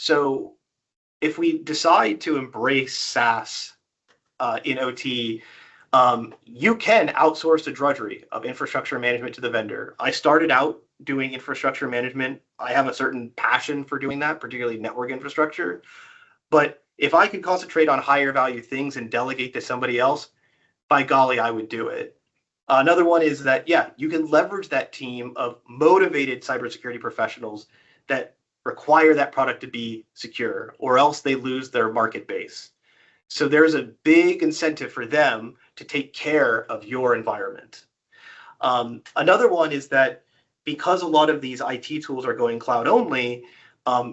So if we decide to embrace SaaS in OT, you can outsource the drudgery of infrastructure management to the vendor. I started out doing infrastructure management. I have a certain passion for doing that, particularly network infrastructure. But if I could concentrate on higher value things and delegate to somebody else, by golly, I would do it. Another one is that, yeah, you can leverage that team of motivated cybersecurity professionals that require that product to be secure, or else they lose their market base. So there's a big incentive for them to take care of your environment. Another one is that because a lot of these IT tools are going cloud only,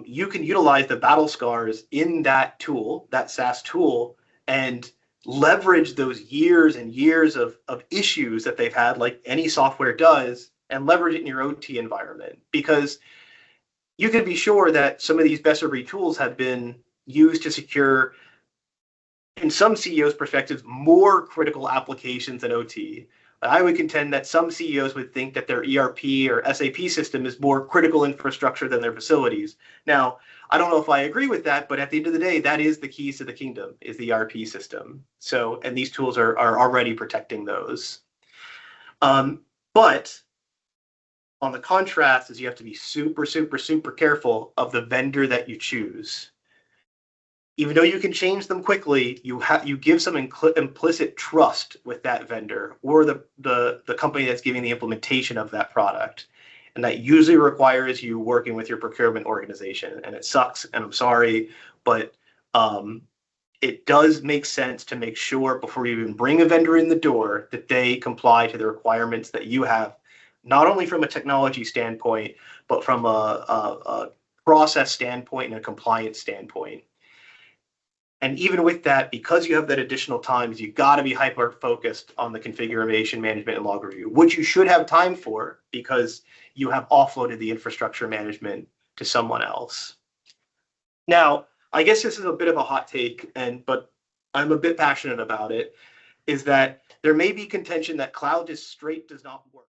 you can utilize the battle scars in that tool, that SaaS tool, and leverage those years and years of issues that they've had, like any software does, and leverage it in your OT environment. Because you can be sure that some of these best of breed tools have been used to secure, in some CEOs' perspectives, more critical applications than OT. I would contend that some CEOs would think that their ERP or SAP system is more critical infrastructure than their facilities. Now, I don't know if I agree with that, but at the end of the day, that is the keys to the kingdom, is the ERP system. So, and these tools are already protecting those. But on the contrast is you have to be super, super, super careful of the vendor that you choose. Even though you can change them quickly, you give some implicit trust with that vendor or the company that's giving the implementation of that product. And that usually requires you working with your procurement organization. And it sucks, and I'm sorry, but it does make sense to make sure before you even bring a vendor in the door that they comply to the requirements that you have, not only from a technology standpoint, but from a process standpoint and a compliance standpoint. And even with that, because you have that additional time, you got to be hyper focused on the configuration management and log review, which you should have time for because you have offloaded the infrastructure management to someone else. Now, I guess this is a bit of a hot take, but I'm a bit passionate about it, is that there may be contention that cloud just straight does not work.